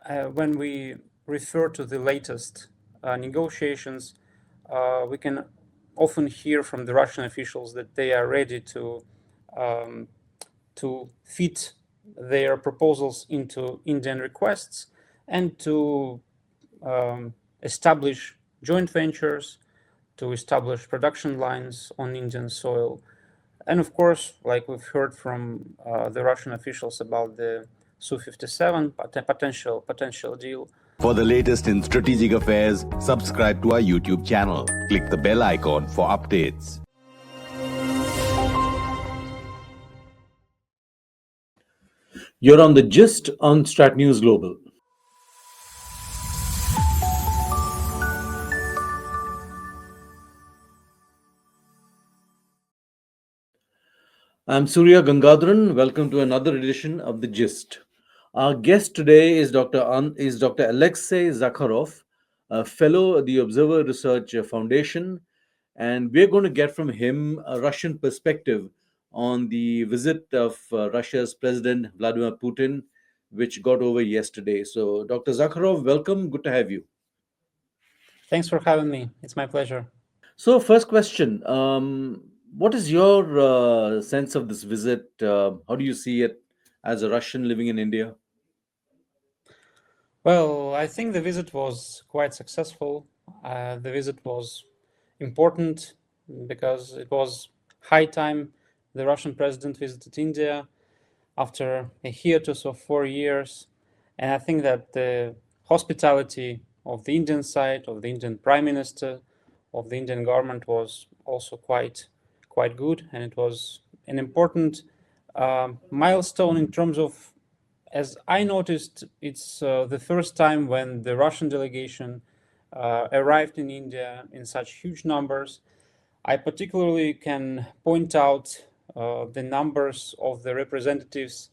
when we refer to the latest negotiations, we can often hear from the Russian officials that they are ready um, to fit their proposals into Indian requests and to establish joint ventures, to establish production lines on Indian soil. And of course, like we've heard from the Russian officials about the Su-57 potential deal. For the latest in strategic affairs, subscribe to our YouTube channel. Click the bell icon for updates. You're on the Gist on Strat News Global. I'm Surya Gangadharan. Welcome to another edition of the Gist. Our guest today is Dr. Aleksei Zakharov, a fellow at the Observer Research Foundation, and we're going to get from him a Russian perspective on the visit of Russia's President Vladimir Putin, which got over yesterday. So, Dr. Zakharov, welcome. Good to have you. Thanks for having me. It's my pleasure. So, first question. What is your sense of this visit? How do you see it as a Russian living in India? Well, I think the visit was quite successful. The visit was important because it was high time the Russian president visited India after a hiatus of 4 years. And I think that the hospitality of the Indian side, of the Indian Prime Minister, of the Indian government was also quite good. And it was an important milestone in terms of, as I noticed, it's the first time when the Russian delegation arrived in India in such huge numbers. I particularly can point out the numbers of the representatives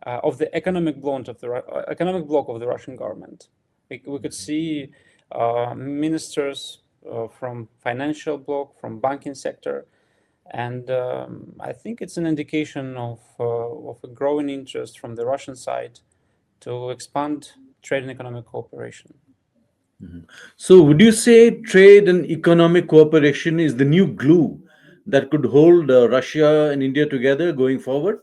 of the economic bloc of the Russian government. We could see ministers from financial bloc, from banking sector, and I think it's an indication of a growing interest from the Russian side to expand trade and economic cooperation. So, would you say trade and economic cooperation is the new glue that could hold Russia and India together going forward?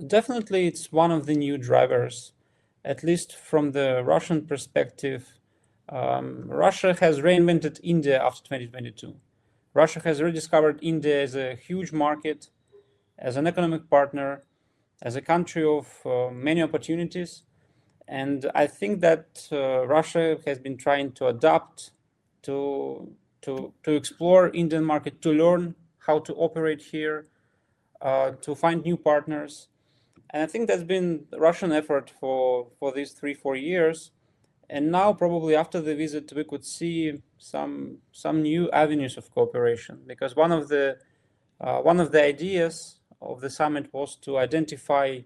Definitely, it's one of the new drivers, at least from the Russian perspective. Russia has reinvented India after 2022. Russia has rediscovered India as a huge market, as an economic partner, as a country of many opportunities. And I think that Russia has been trying to adapt to explore Indian market, to learn how to operate here, to find new partners. And I think that's been the Russian effort for these 3-4 years. And now, probably after the visit, we could see some new avenues of cooperation, because one of the ideas of the summit was to identify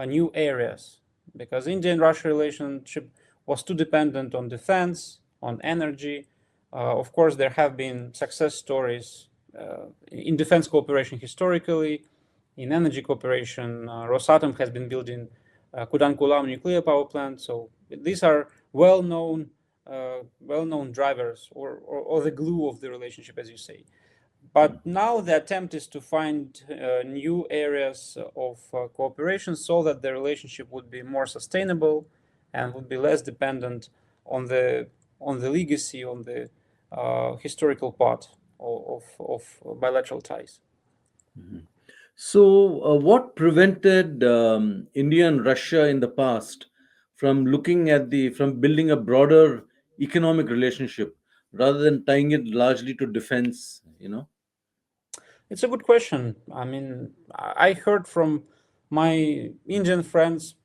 new areas, because India-Russia relationship was too dependent on defense, on energy. Of course, there have been success stories in defense cooperation historically. In energy cooperation, Rosatom has been building Kudankulam nuclear power plant. So these are well-known drivers or the glue of the relationship, as you say. But now the attempt is to find new areas of cooperation so that the relationship would be more sustainable and would be less dependent on the legacy, on the historical part of bilateral ties. So, what prevented India and Russia in the past from building a broader economic relationship rather than tying it largely to defense? It's a good question. I mean, I heard from my Indian friends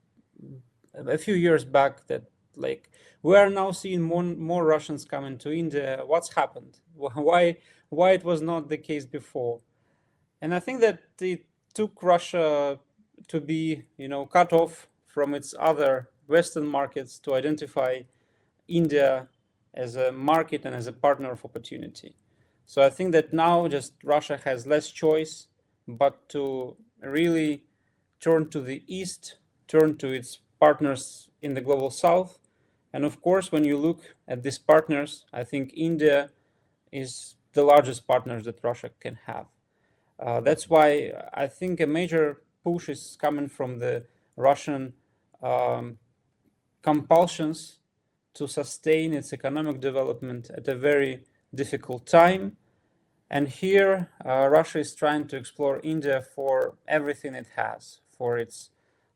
a few years back that, like, we are now seeing more Russians coming to India. What's happened? Why it was not the case before? And I think that it took Russia to be, cut off from its other Western markets to identify India as a market and as a partner of opportunity. So I think that now just Russia has less choice but to really turn to the East, turn to its partners in the global south. And of course, when you look at these partners, I think India is the largest partner that Russia can have. That's why I think a major push is coming from the Russian compulsions to sustain its economic development at a very difficult time. And here, Russia is trying to explore India for everything it has, for its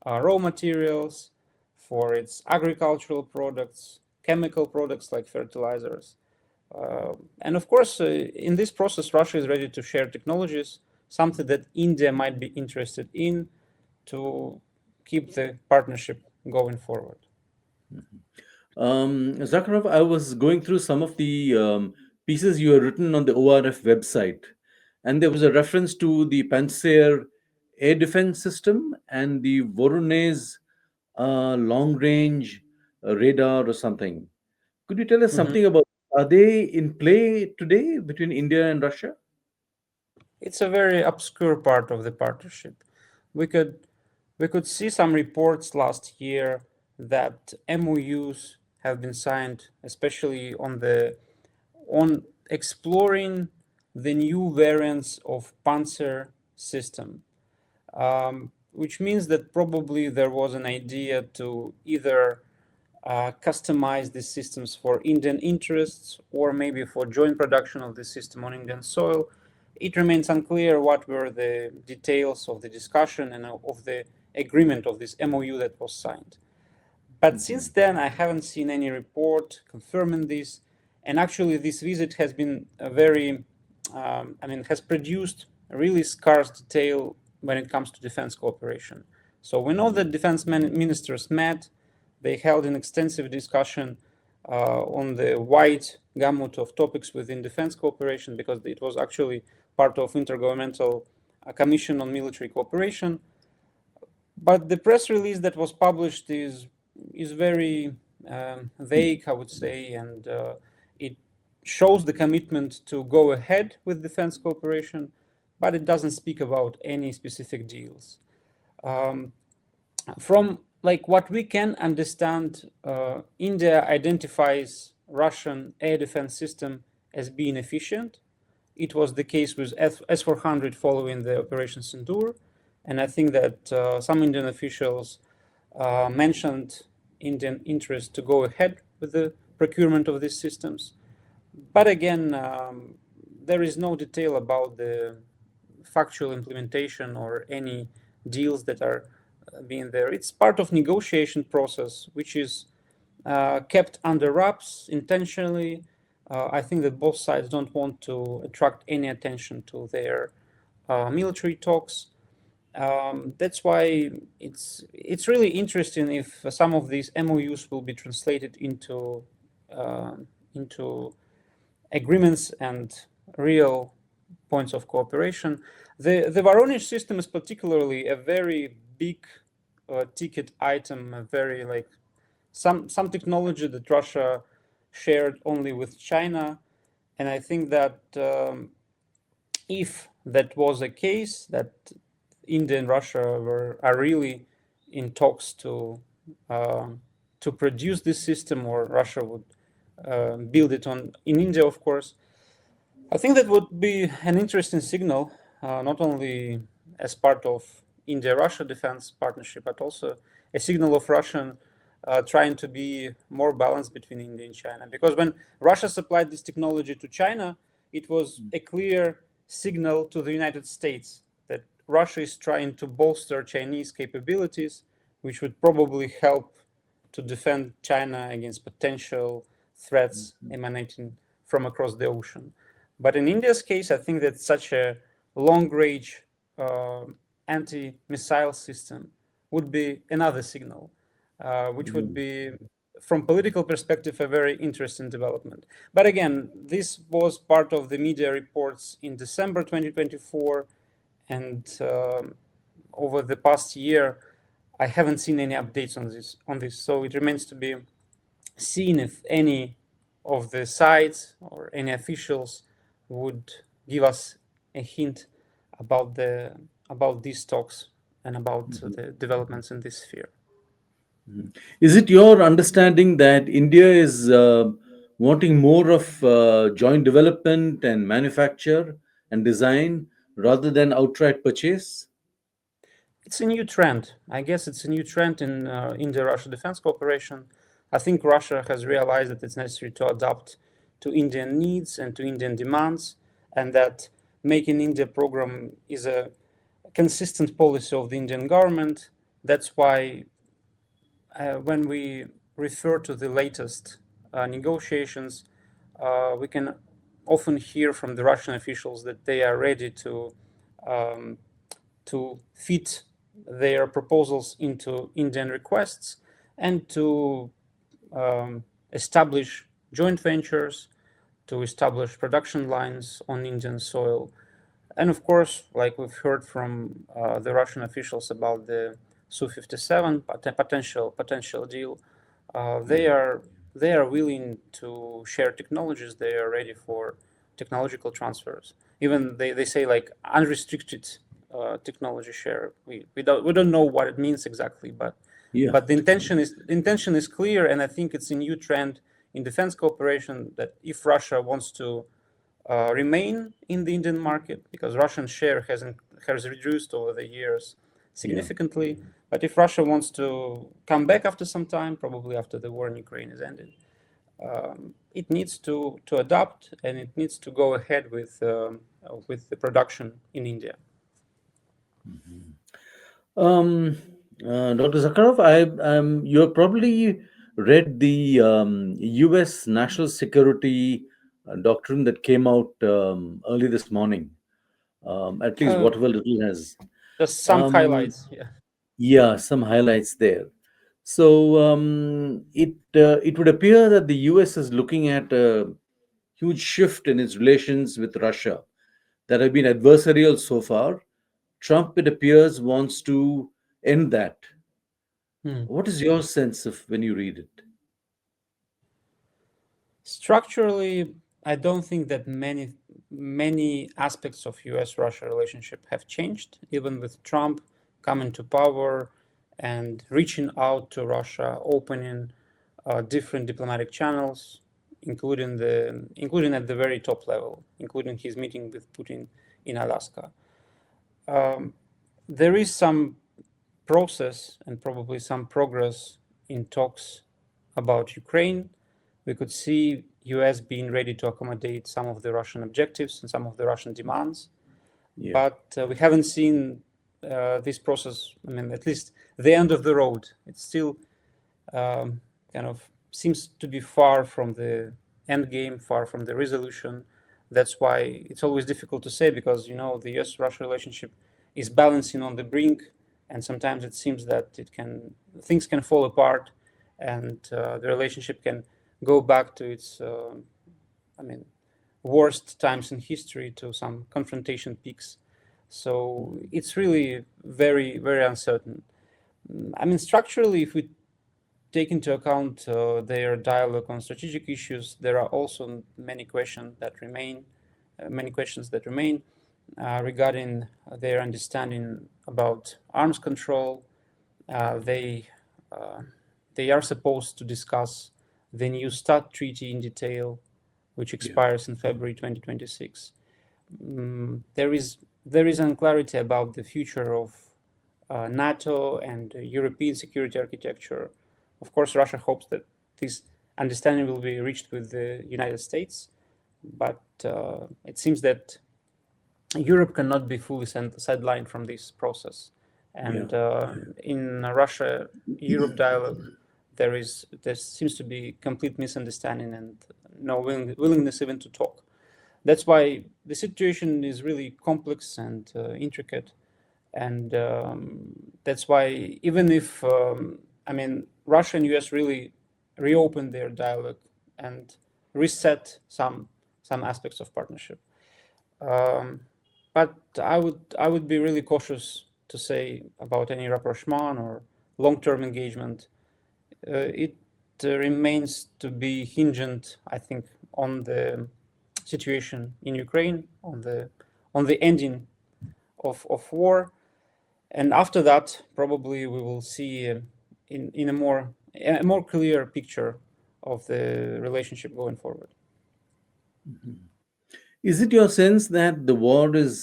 raw materials, for its agricultural products, chemical products like fertilizers. And of course, in this process, Russia is ready to share technologies, something that India might be interested in to keep the partnership going forward. Zakharov, I was going through some of the pieces you have written on the ORF website, and there was a reference to the Pantsir air defense system and the Voronezh long range radar or something. Could you tell us something about, are they in play today between India and Russia? It's a very obscure part of the partnership. We could see some reports last year that MOUs have been signed, especially on exploring the new variants of Panzer system, which means that probably there was an idea to either customize these systems for Indian interests or maybe for joint production of the system on Indian soil. It remains unclear what were the details of the discussion and of the agreement of this MOU that was signed. But since then, I haven't seen any report confirming this. And actually, this visit has been has produced a really scarce detail when it comes to defense cooperation. So we know that defense ministers met. They held an extensive discussion on the wide gamut of topics within defense cooperation, because it was actually part of Intergovernmental Commission on Military Cooperation. But the press release that was published is very vague, I would say, and it shows the commitment to go ahead with defense cooperation, but it doesn't speak about any specific deals. From what we can understand, India identifies Russian air defense system as being efficient. It was the case with S-400 following the Operation Sindoor, and I think that some Indian officials mentioned Indian interest to go ahead with the procurement of these systems. But again, there is no detail about the factual implementation or any deals that are being there. It's part of negotiation process, which is kept under wraps intentionally. I think that both sides don't want to attract any attention to their military talks. That's why it's really interesting if some of these MOUs will be translated into agreements and real points of cooperation. The Voronezh system is particularly a very big ticket item, a very some technology that Russia shared only with China, and I think that if that was the case, that India and Russia are really in talks to produce this system, or Russia would build it in India, of course. I think that would be an interesting signal, not only as part of India-Russia defense partnership, but also a signal of Russian trying to be more balanced between India and China. Because when Russia supplied this technology to China, it was a clear signal to the United States that Russia is trying to bolster Chinese capabilities, which would probably help to defend China against potential threats emanating from across the ocean. But in India's case, I think that such a long-range anti-missile system would be another signal, which would be, from political perspective, a very interesting development. But again, this was part of the media reports in December 2024, and over the past year, I haven't seen any updates on this. So it remains to be seen if any of the sides or any officials would give us a hint about these talks and about the developments in this sphere. Is it your understanding that India is wanting more of joint development and manufacture and design rather than outright purchase? It's a new trend. I guess it's a new trend in India-Russia defense cooperation. I think Russia has realized that it's necessary to adapt to Indian needs and to Indian demands, and that Make in India program is a consistent policy of the Indian government. That's why when we refer to the latest negotiations, we can often hear from the Russian officials that they are ready um, to fit their proposals into Indian requests and to establish joint ventures, to establish production lines on Indian soil. And of course, like we've heard from the Russian officials about the Su-57 potential deal, they are willing to share technologies. They are ready for technological transfers. Even they say like unrestricted technology share. We don't know what it means exactly, but Yeah. the intention is clear, and I think it's a new trend in defense cooperation that if Russia wants to remain in the Indian market, because Russian share has reduced over the years significantly. But if Russia wants to come back after some time, probably after the war in Ukraine is ended, it needs to adapt, and it needs to go ahead with the production in India. Dr. Zakharov, you have probably read the U.S. national security doctrine that came out early this morning. At least Uh, whatever little has. just some Um, highlights. Yeah. yeah, some highlights there. So it would appear that the U.S. is looking at a huge shift in its relations with Russia that have been adversarial so far. Trump, it appears, wants to end that. Hmm. What is your sense of when you read it? Structurally, I don't think that many aspects of U.S.-Russia relationship have changed, even with Trump coming to power and reaching out to Russia, opening different diplomatic channels, including at the very top level, including his meeting with Putin in Alaska. There is some process and probably some progress in talks about Ukraine. We could see US being ready to accommodate some of the Russian objectives and some of the Russian demands. Yeah. But we haven't seen this process, I mean, at least the end of the road. It still kind of seems to be far from the end game, far from the resolution. That's why it's always difficult to say, because, you know, the US-Russia relationship is balancing on the brink, and sometimes it seems that things can fall apart, and the relationship can go back to its, worst times in history, to some confrontation peaks. So it's really very, very uncertain. I mean, structurally, if we take into account their dialogue on strategic issues, there are also many questions that remain, regarding their understanding about arms control. They are supposed to discuss the new START treaty in detail, which expires in February 2026. There is unclarity about the future of NATO and European security architecture. Of course, Russia hopes that this understanding will be reached with the United States, but it seems that Europe cannot be fully sidelined from this process. And in Russia-Europe dialogue, there seems to be complete misunderstanding and no willingness even to talk. That's why the situation is really complex and intricate, and that's why even if Russia and US really reopened their dialogue and reset some aspects of partnership. But I would be really cautious to say about any rapprochement or long-term engagement. It remains to be hinged, I think, on the situation in Ukraine, on the ending of war, and after that, probably we will see in a more clear picture of the relationship going forward. Is it your sense that the war is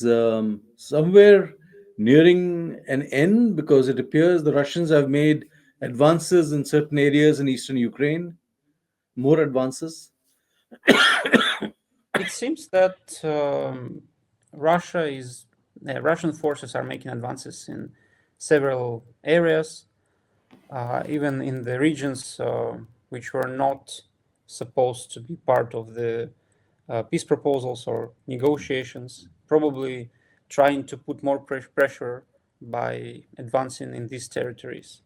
somewhere nearing an end because it appears the Russians have made advances in certain areas in eastern Ukraine, more advances? It seems that Russian forces are making advances in several areas, even in the regions which were not supposed to be part of the peace proposals or negotiations, probably trying to put more pressure by advancing in these territories.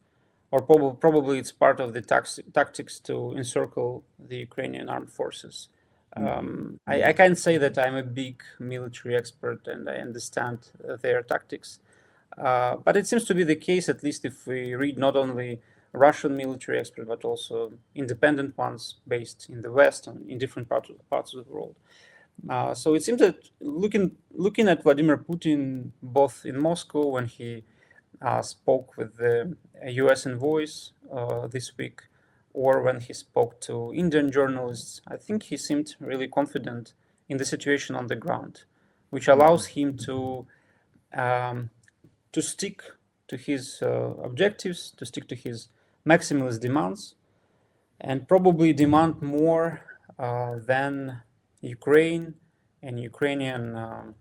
Or probably it's part of the tactics to encircle the Ukrainian armed forces. I can't say that I'm a big military expert and I understand their tactics, but it seems to be the case, at least if we read not only Russian military experts, but also independent ones based in the West and in different parts of the world. So it seems that looking at Vladimir Putin, both in Moscow when he spoke with the US envoys this week, or when he spoke to Indian journalists, I think he seemed really confident in the situation on the ground, which allows him to stick to his objectives, to stick to his maximalist demands, and probably demand more than Ukraine and Ukrainian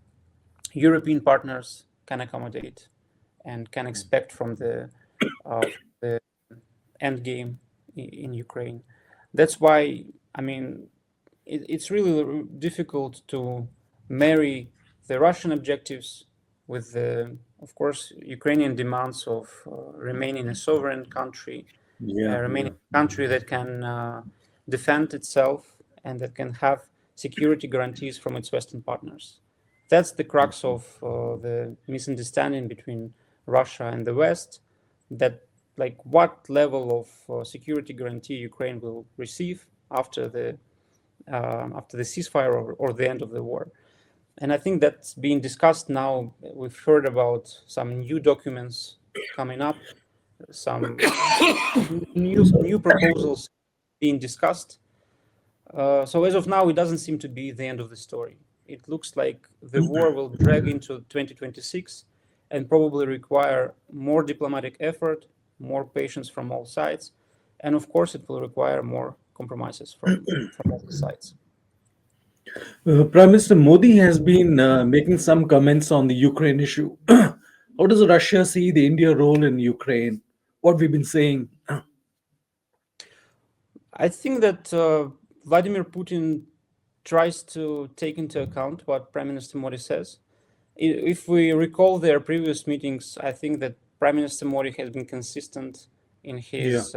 European partners can accommodate and can expect from the end game in Ukraine. That's why, I mean, it's really difficult to marry the Russian objectives with the, of course, Ukrainian demands of remaining a sovereign country, remaining a country that can defend itself and that can have security guarantees from its Western partners. That's the crux of the misunderstanding between Russia and the West, that like what level of security guarantee Ukraine will receive after the ceasefire or the end of the war. And I think that's being discussed now. We've heard about some new documents coming up, some new proposals being discussed. So as of now, it doesn't seem to be the end of the story. It looks like the war will drag into 2026 and probably require more diplomatic effort, more patience from all sides, and of course it will require more compromises from all sides. Prime Minister Modi has been making some comments on the Ukraine issue. How does Russia see the India role in Ukraine? What we've been saying? I think that Vladimir Putin tries to take into account what Prime Minister Modi says. If we recall their previous meetings, I think that Prime Minister Modi has been consistent in his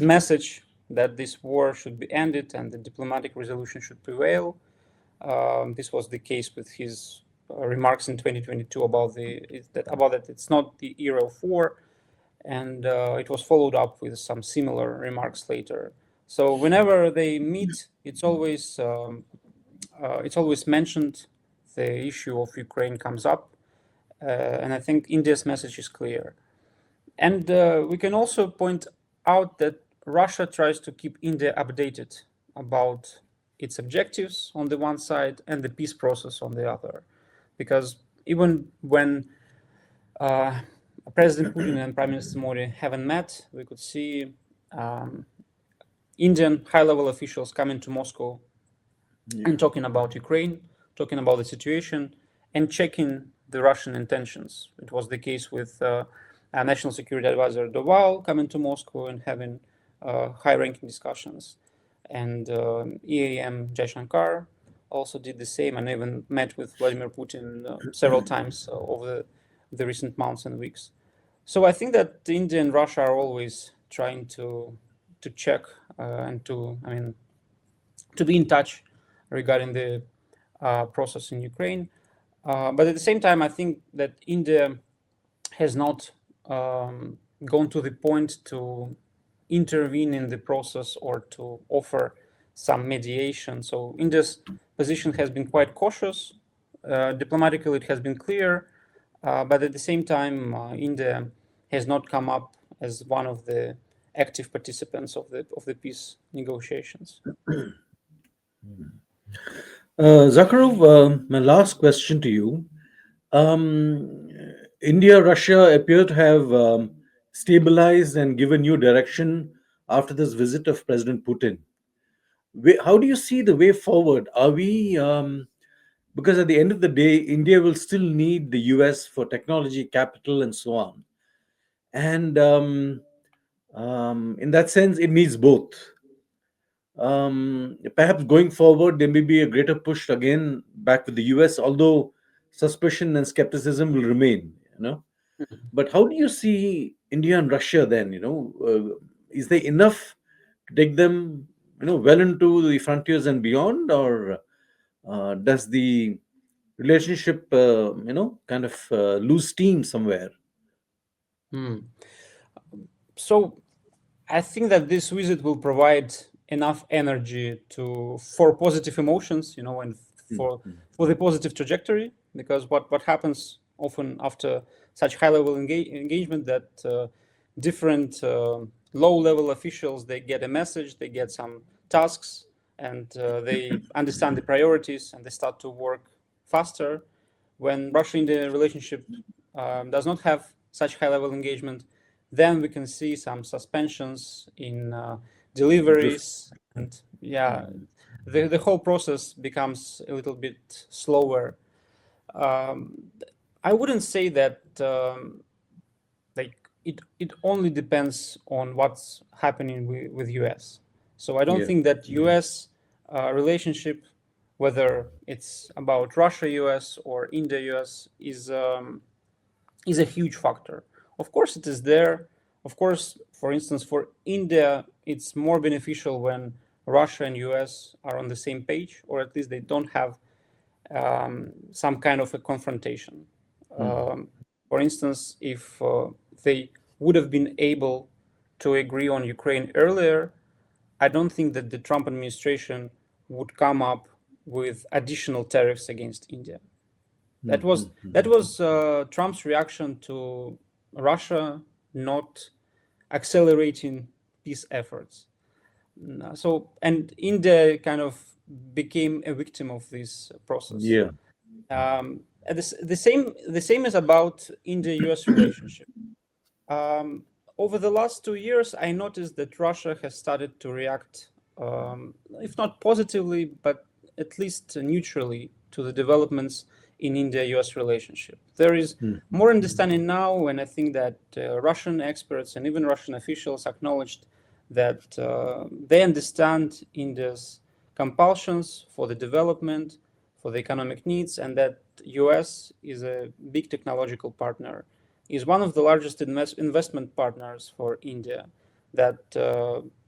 message that this war should be ended and the diplomatic resolution should prevail. This was the case with his remarks in 2022 about that it's not the era of war, and it was followed up with some similar remarks later. So whenever they meet, it's always mentioned. The issue of Ukraine comes up, and I think India's message is clear. And we can also point out that Russia tries to keep India updated about its objectives on the one side and the peace process on the other. Because even when President Putin and Prime Minister Modi haven't met, we could see Indian high-level officials coming to Moscow and talking about Ukraine, talking about the situation, and checking the Russian intentions. It was the case with National Security Advisor Doval coming to Moscow and having high-ranking discussions. And EAM Jaishankar also did the same and even met with Vladimir Putin several times over the recent months and weeks. So I think that India and Russia are always trying to check and to be in touch regarding the process in Ukraine. But at the same time, I think that India has not gone to the point to intervene in the process or to offer some mediation. So India's position has been quite cautious. Diplomatically, it has been clear. But at the same time, India has not come up as one of the active participants of the peace negotiations. Zakharov, my last question to you. Um, India, Russia appear to have stabilized and given new direction after this visit of President Putin. How do you see the way forward? Are we, because at the end of the day, India will still need the US for technology, capital, and so on. And in that sense, it needs both. Perhaps going forward, there may be a greater push again back with the US, although suspicion and skepticism will remain, you know. But how do you see India and Russia then? Is there enough to take them, well into the frontiers and beyond, or does the relationship, kind of lose steam somewhere? Hmm. So I think that this visit will provide enough energy for positive emotions, and for the positive trajectory. Because what happens often after such high level engagement, that different low level officials, they get a message, they get some tasks, and they understand the priorities, and they start to work faster. When Russia-India relationship does not have such high level engagement, then we can see some suspensions in deliveries, and the whole process becomes a little bit slower. I wouldn't say that like it only depends on what's happening with US. So I don't Yeah. think that US relationship, whether it's about Russia US or India US, is a huge factor. Of course, it is there. Of course, for instance, for India, it's more beneficial when Russia and US are on the same page, or at least they don't have some kind of a confrontation. For instance, if they would have been able to agree on Ukraine earlier, I don't think that the Trump administration would come up with additional tariffs against India. That was Trump's reaction to Russia not accelerating peace efforts. And India kind of became a victim of this process. Yeah. The same is about India-US relationship. Over the last 2 years, I noticed that Russia has started to react, if not positively, but at least neutrally, to the developments in India-US relationship. There is more understanding now, and I think that Russian experts and even Russian officials acknowledged that they understand India's compulsions for the development, for the economic needs, and that US is a big technological partner, is one of the largest investment partners for India, that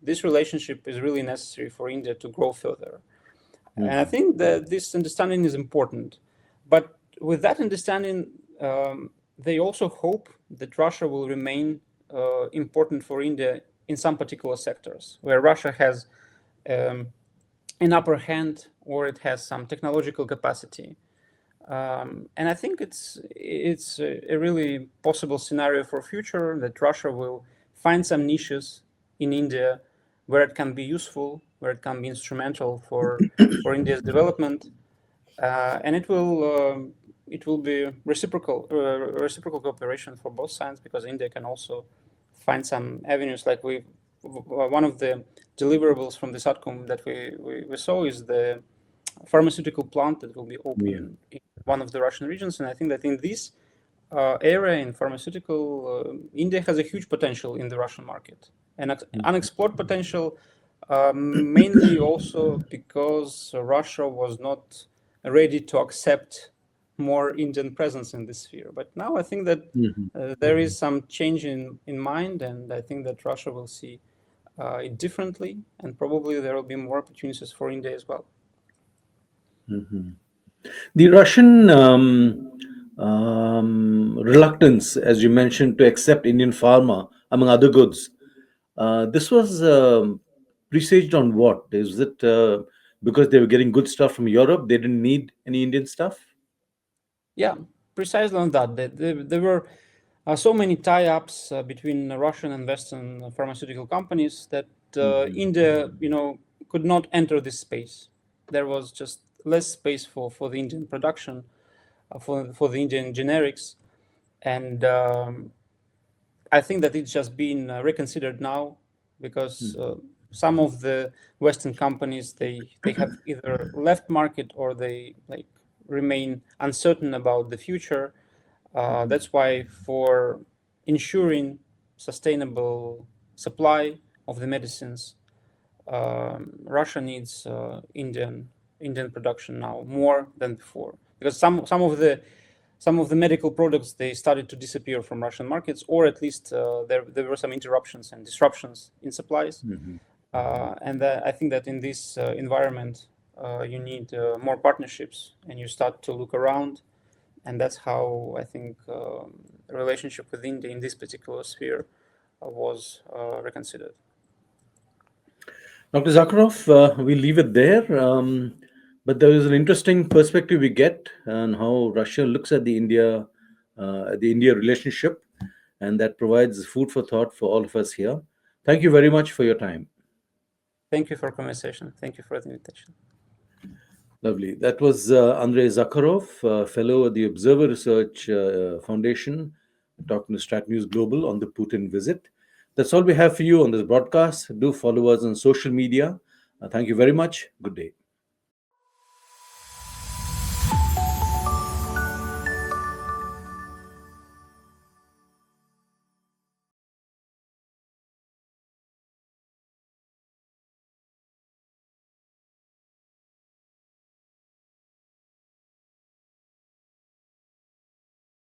this relationship is really necessary for India to grow further. And I think that this understanding is important. But with that understanding, they also hope that Russia will remain important for India in some particular sectors where Russia has an upper hand, or it has some technological capacity. And I think it's a really possible scenario for future that Russia will find some niches in India where it can be useful, where it can be instrumental for India's development, and it will be reciprocal cooperation for both sides, because India can also find some avenues. Like one of the deliverables from the SATCOM that we saw is the pharmaceutical plant that will be open in one of the Russian regions. And I think that in this area, in pharmaceutical, India has a huge potential in the Russian market, and unexplored potential, mainly also because Russia was not ready to accept more Indian presence in this sphere. But now I think that there is some change in mind, and I think that Russia will see it differently, and probably there will be more opportunities for India as well. The Russian reluctance, as you mentioned, to accept Indian pharma, among other goods, this was presaged on what? Is it because they were getting good stuff from Europe, they didn't need any Indian stuff? Yeah, precisely on that. There were so many tie-ups between Russian and Western pharmaceutical companies that India, could not enter this space. There was just less space for the Indian production, for the Indian generics, and I think that it's just been reconsidered now because some of the Western companies they have either left market or they remain uncertain about the future. That's why for ensuring sustainable supply of the medicines, Russia needs Indian production now more than before, because some of the medical products they started to disappear from Russian markets, or at least there were some interruptions and disruptions in supplies. And I think that in this environment, you need more partnerships, and you start to look around, and that's how I think the relationship with India in this particular sphere was reconsidered. Dr. Zakharov, we leave it there. But there is an interesting perspective we get on how Russia looks at the India relationship, and that provides food for thought for all of us here. Thank you very much for your time. Thank you for conversation. Thank you for the invitation. Lovely. That was Andrei Zakharov, fellow at the Observer Research Foundation, talking to Strat News Global on the Putin visit. That's all we have for you on this broadcast. Do follow us on social media. Thank you very much. Good day.